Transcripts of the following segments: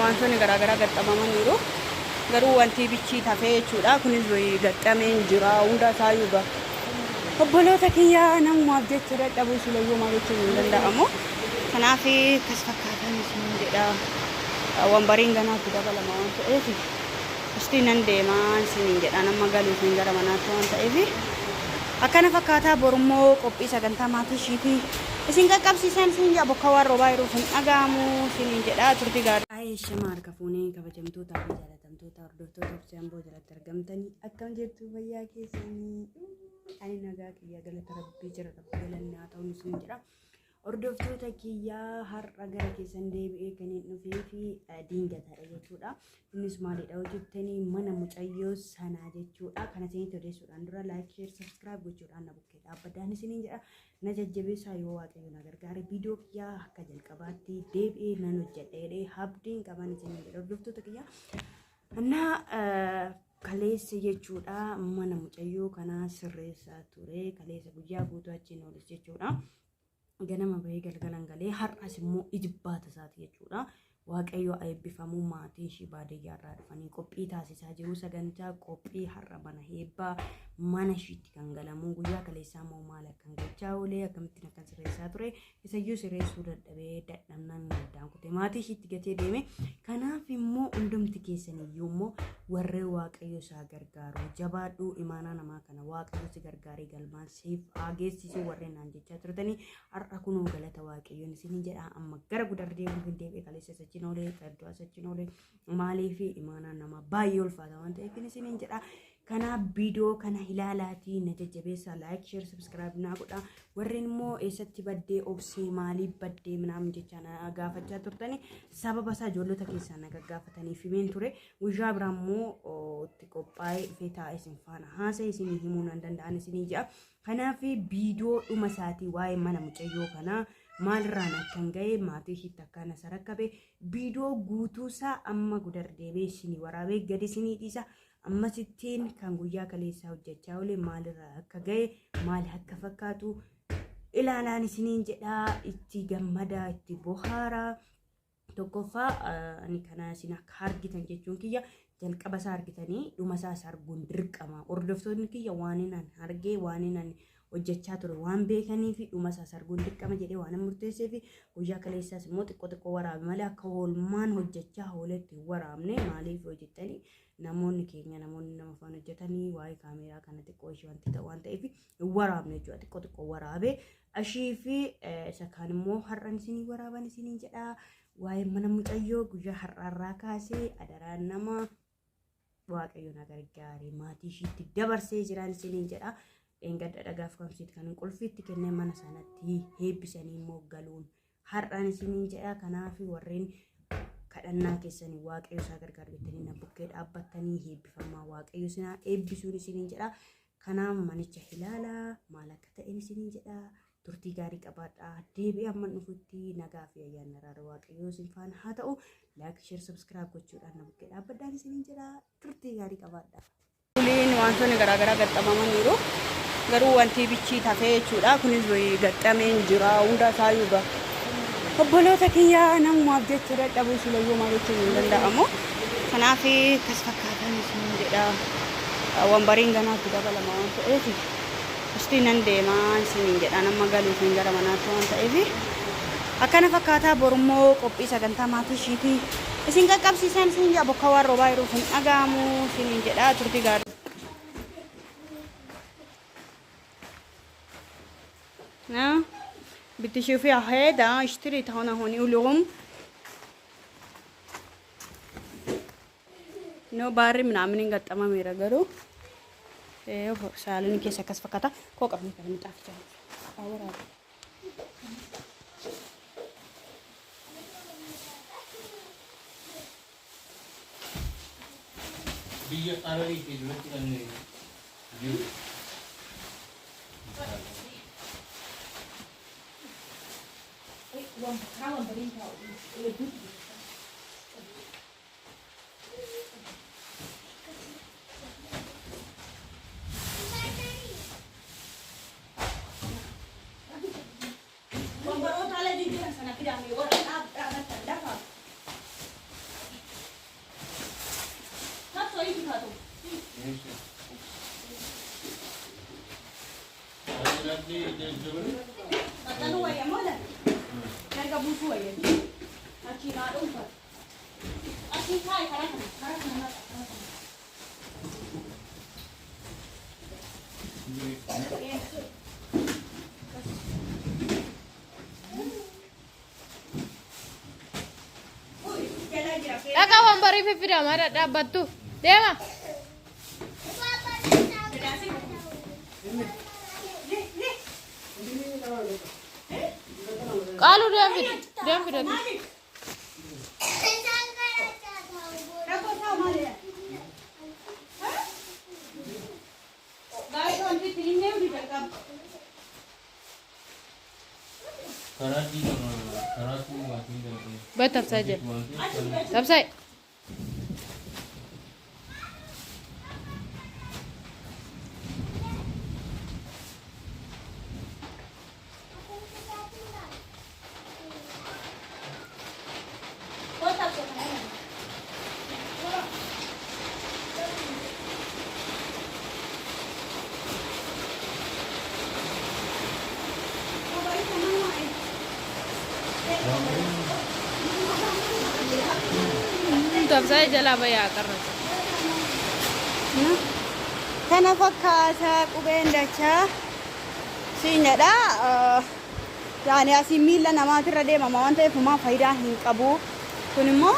wantoonni garaagaraa gaxxamamaniiru. Garuu wanti bichi tafee jechuudha. Kunis gaxxamee jira hunda isaayyuu ga. Obboloota kiyyaa namumaaf jecha dadhabuu silayyuu maal jechuun hin danda'amu. Kanaaf kas fakkaatan isin jedha. Wambariin ganaatti dabalama waan ta'eef isti nan deemaa isin jedha nama galuu isin gara manaatti waan ta'eef akkana fakkaataa borummoo qophii sagantaa maatii ishiitii isin qaqqabsiisan isin jedha bokka waan roobaa yeroo hin dhaga'amu isin jedha turtii gaarii. Aayesha maarka fuunee kabajamtoota fi jaalatamtoota hordoftoota Obsiyamboo jalatti argamtanii akkam jirtu fayyaa keessanii ani nagaa kiyya galata rabbii jira rabbi galanni haa ta'u isin jedha. Hordoftoota kiyyaa har'a gara keessan deebi'ee kan hin dhufee fi diingatadha jechuudha. Innis maalidha hojjettanii mana mucayyoo sanaa jechuudha. Kana isinitti odeessuudhaan dura laayik, sheer, sabskiraayib gochuudhaan na bukkee dhaabbadhaan isiniin jedha. Na jajjabeessaa yoo waaqayyo na gargaare viidiyoo kiyyaa akka jalqabaatti deebi'ee nan hojjedha abdiin qaban isiniin jedha. Hordoftoota kiyyaa kaleessa jechuudha mana mucayyoo kanaa sirreessaa ture. Kaleessa guyyaa guutuu achiin oolis jechuudha. Ganama bahee galgalan galee har'as immoo ijibbaata isaati jechuudha. Waaqayyo eebbifamuu maatii ishii baadiyyaa irraa dhufanii qophii taasisaa jiru. Sagantaa qophii har'a mana heebbaa mana ishiitti kan galamuu guyyaa kaleessaa immoo maal akkan gochaa oolee akkamittiin akkan sirreessaa ture isayyuu sirreessuu dadhabee dadhabnaan addaan kutee maatii ishiitti gatee deeme. Kanaaf immoo hundumti keessan iyyuu immoo warreen waaqayyo isaa gargaaru jabaadhuu imaanaa namaa kana waaqayyo si gargaaree galmaan siif geessisuu warreen naan jechaa turtanii har'a kunoo galata waaqayyoon isin jedha. Amma gara gudardee hin deebi'e kaleessa sachiin oolee qaddoo sachiin oolee maaliif imaanaa namaa baay'ee ulfaata waan ta'eef isin jedha. Kana viidiyoo kana ilaalaatii na jajjabeessaa laayik, sheer, sabskiraayib naa godhaa. Warreen immoo eessatti baddee obsee maaliif baddee minaamin jecha na gaafachaa turtanii sababa isaa ijoollota keessaa na gaggaafataniif himeen ture. Guyyaa biraa immoo itti qophaa'ee dhufee taa'ee isin faana haasa'e isinii himuu nan danda'an isinii jedha. Kanaaf viidiyoo dhuma isaatii waa'ee mana mucayyoo kanaa maalirraan akkan ga'e maatii ishiitti akkana isa rakkabe viidiyoo guutuusaa amma gudar deebee isinii waraabee gadi isinii dhiisa. Ammasittiin kan guyyaa kaleessaa hojjechaa oolee maalirraa akka ga'e maal akka fakkaatu ilaalaan isiniin jedhaa. Itti gammadaa itti bohaaraa tokkoffaa ani kana isin akka argitan jechuun kiyya jalqaba isaa argitanii dhuma isaas arguun dirqama. Hordoftoonni kiyya waan ani argee waan ani hojjechaa ture waan beekanii fi dhuma isaas arguun dirqama jedhee waan murteessee fi guyyaa kaleessaas immoo xiqqoo waraabe malee akka oolmaan hojjechaa ooletti waraabne maaliif hojjettanii namoonni keenya namoonni nama faana hojjetanii waa'ee kaameeraa kana xiqqoo ishee wanti ta'u waan ta'eef waraabne jechuudha. Xiqqoo waraabee ashii fi isa kaan immoo har'an isinii waraaban isiniin jedha. Waa'ee mana mucayyoo guyyaa har'aarraa kaasee adaraan nama waaqayyo na gargaare maatii ishiitti dabarsee jiran isiniin jedha. Engadda dhagaaf kamsiit kan qulfiitti kennee mana sanatti heebbisanii immoo galuun har'an isiniin jedha. Kanaaf warreen kadhannaa keessanii waaqayyo isaa gargaaru jettanii na bukkee dhaabbattanii heebbifamaa waaqayyo isinaa eebbisuun isiniin jedha. Kanaaf manicha ilaalaa maal akka ta'een isiniin jedha. Turtii gaarii qabaadhaa. Deebi'ee amma dhufutti nagaa fi ayyaana araara waaqayyo isin faana haa ta'u. Laayik, sheer, sabskiraayib gochuudhaan na bukkee dhaabbadhaan isiniin jedha. Turtii gaarii qabaadhaa. Wantoonni garaagaraa gaxxamamaniiru. Garuu wanti bichi tafee jechuudha. Kunis gaxxamee jira hunda isaayyuu ga. Obboloota kiyyaa namumaaf jecha dadhabuu silayyuu maal jechuun hin danda'amu. Kanaaf kas fakkaatan isin jedha. Wambariin ganaatti dabalama waan ta'eef isti nan deemaa isin jedha nama galuu isin gara manaatti waan ta'eef akkana fakkaataa borummoo qophii sagantaa maatii ishiitii isin qaqqabsiisan isin jedha bokka waan roobaa yeroo hin dhaga'amu isin jedha turtii gaarii. بتشوفي هذا اشتريت هنا هوني ولهم نو باري من عاملين قد تمام يرجعوا ايه سالني كيس كاس فكاتا كوك ابني كلام تعرف اورا بيجي قراري في دلوقتي انه Kawan berintau, lebih. Baru tala jujur sana tidak ada orang apa terdapat. taatu. Maxxanuu wayya moola. Erga buusuu wayya. Achiin haa dhuunfa. Achiin taa'e karaa kana. Karaa kana karaa kana. Dhaqaa wambarii fiffidama dhaabbattu deema. Qaaluu deem fidatu. Betul saja. Selesai. Selesai jalan bayar karena. Kana fakkaata qubeen dachaa siinadha. Yaani asii miila namaatirra deemama waan ta'eef homaa faayidaa hin qabu. Kun immoo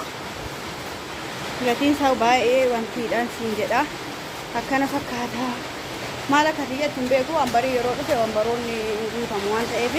gatiin isaa baay'ee wantiidha siin jedha. Akkana fakkaata. Maal akka tiyyatti hin beeku wambarii yeroo dhufe wambaroonni guutamu waan ta'eef